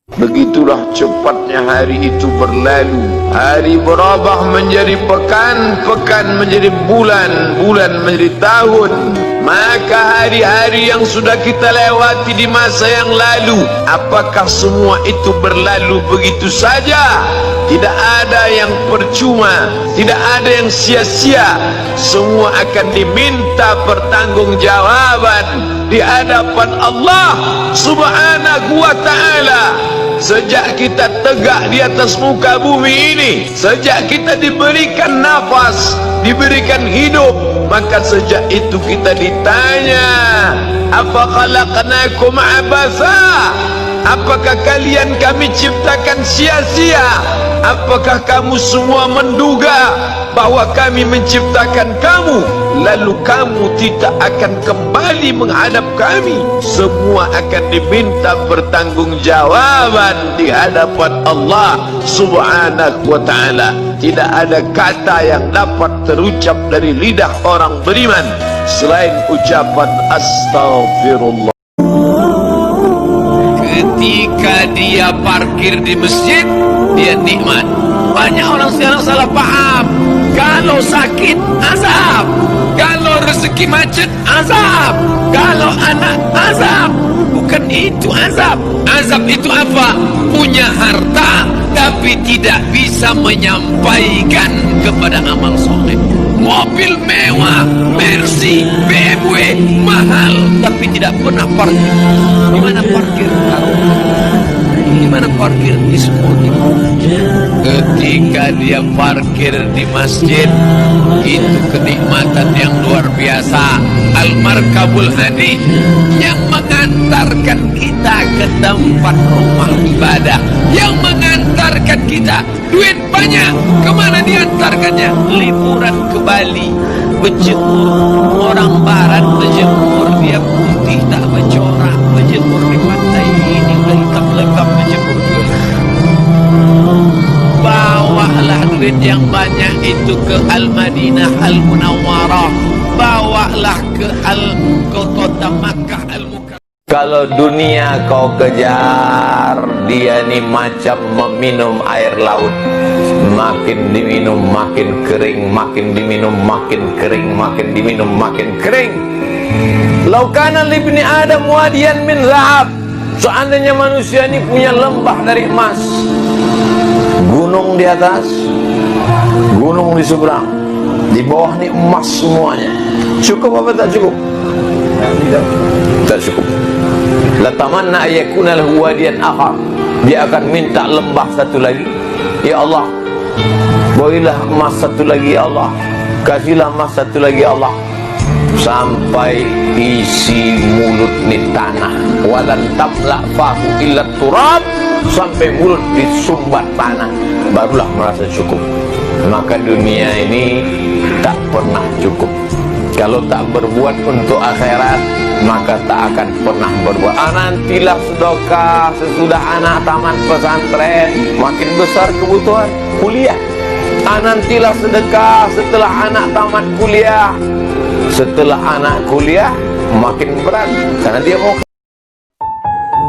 Begitulah cepatnya hari itu berlalu. Hari berubah menjadi pekan, pekan menjadi bulan, bulan menjadi tahun. Maka hari-hari yang sudah kita lewati di masa yang lalu, apakah semua itu berlalu begitu saja? Tidak ada yang percuma, tidak ada yang sia-sia. Semua akan diminta pertanggungjawaban di hadapan Allah Subhanahu wa ta'ala. Sejak kita tegak di atas muka bumi ini, sejak kita diberikan nafas, diberikan hidup, maka sejak itu kita ditanya, apa khalaqnakum abatha? Apakah kalian kami ciptakan sia-sia? Apakah kamu semua menduga bahwa kami menciptakan kamu, lalu kamu tidak akan kembali menghadap kami? Semua akan diminta pertanggungjawaban di hadapan Allah Subhanahu wa ta'ala. Tidak ada kata yang dapat terucap dari lidah orang beriman selain ucapan astaghfirullah. Ketika dia parkir di masjid, dia nikmat. Banyak orang sekarang salah paham. Kalau sakit, azab. Kalau rezeki macet, azab. Kalau anak, azab. Bukan itu azab. Azab itu apa? Punya harta tapi tidak bisa menyampaikan kepada amal soleh. Mobil mewah, Mercy, BMW, mahal, tapi tidak pernah parkir. Di mana parkir? Di mana parkir? Di semua. Ketika dia parkir di masjid, itu kenikmatan yang luar biasa. Al-Markabul Hadi yang mengantarkan kita ke tempat rumah ibadah, yang mengantarkan kita duit banyak. Kemana diantarkannya? Liburan ke Bali, berjemur. Orang barat berjemur, dia putih tak bercorak, berjemur di pantai ini udah hitam legam, berjemur dulu. Bawalah duit yang banyak itu ke Al-Madinah Al-Munawwarah, bawalah ke Al-Kota Makkah Al-Mukarramah. Kalau dunia kau kejar, dia ni macam meminum air laut. Makin diminum makin kering, makin diminum makin kering, makin diminum makin kering. Lau kana libni Adam wadiyan min zahab, seandainya manusia ini punya lembah dari emas, gunung di atas, gunung di seberang, di bawah ni emas semuanya, cukup apa tak cukup? Tak cukup. Latamanna ayakuna lahu wadiyan akhar, dia akan minta lembah satu lagi. Ya Allah, berilah emas satu lagi ya Allah, kasihlah emas satu lagi ya Allah, sampai isi mulut ni tanah. Walan tamla fahu illa turab, sampai mulut disumbat tanah, barulah merasa cukup. Maka dunia ini tak pernah cukup. Kalau tak berbuat untuk akhirat, maka tak akan pernah berbuat. Nantilah sedekah sesudah anak tamat pesantren, makin besar kebutuhan kuliah. Nantilah sedekah setelah anak tamat kuliah. Setelah anak kuliah makin berat, karena dia mau.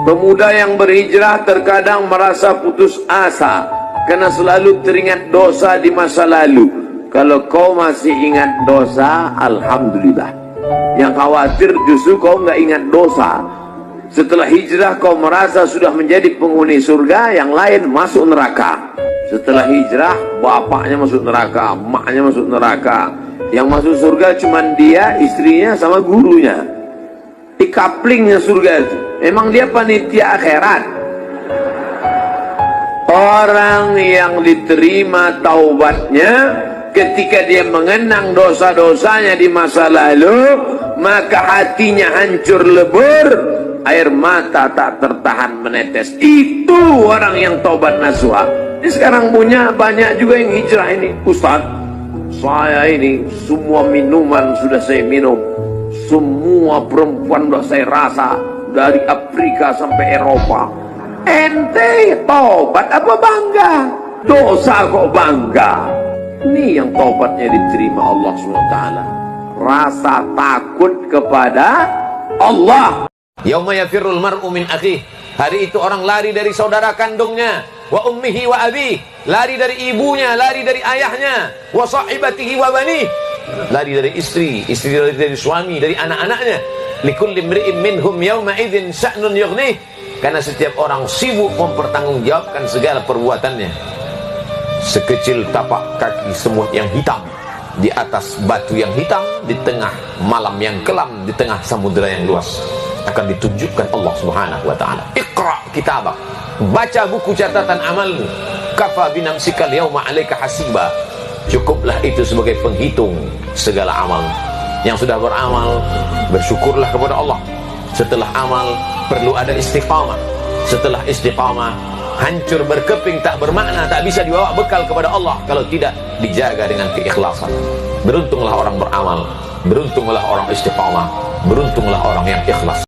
Pemuda yang berhijrah terkadang merasa putus asa karena selalu teringat dosa di masa lalu. Kalau kau masih ingat dosa, alhamdulillah. Yang khawatir justru kau nggak ingat dosa. Setelah hijrah kau merasa sudah menjadi penghuni surga, yang lain masuk neraka. Setelah hijrah, bapaknya masuk neraka, emaknya masuk neraka. Yang masuk surga cuma dia, istrinya sama gurunya. Di kaplingnya surga itu. Emang dia panitia akhirat. Orang yang diterima taubatnya ketika dia mengenang dosa-dosanya di masa lalu, maka hatinya hancur lebur, air mata tak tertahan menetes. Itu orang yang taubat nasuha. Ini sekarang punya banyak juga yang hijrah ini. Ustaz, saya ini semua minuman sudah saya minum, semua perempuan sudah saya rasa, dari Afrika sampai Eropa. Ente taubat apa bangga? Dosa kok bangga? Ini yang taubatnya diterima Allah SWT. Rasa takut kepada Allah. Yauma yafirrul mar'u min akhih Hari itu orang lari dari saudara kandungnya, wa ummihi wa abi, lari dari ibunya, lari dari ayahnya, wa sahibatihi wa bani, lari dari istri, istri dari suami, dari anak-anaknya. Likulli imri'in minhum yawma idzin sya'nun yughnih, karena setiap orang sibuk mempertanggungjawabkan segala perbuatannya. Sekecil tapak kaki semut yang hitam di atas batu yang hitam, di tengah malam yang kelam, di tengah samudera yang luas, akan ditunjukkan Allah Subhanahu wa taala. Iqra kitabak, baca buku catatan amalmu. Kafa binamsikal yauma 'alaika hasiba. Cukuplah itu sebagai penghitung segala amal. Yang sudah beramal, bersyukurlah kepada Allah. Setelah amal perlu ada istiqamah. Setelah istiqamah, hancur berkeping, tak bermakna, tak bisa dibawa bekal kepada Allah kalau tidak dijaga dengan keikhlasan. Beruntunglah orang beramal, beruntunglah orang istiqamah, beruntunglah orang yang ikhlas.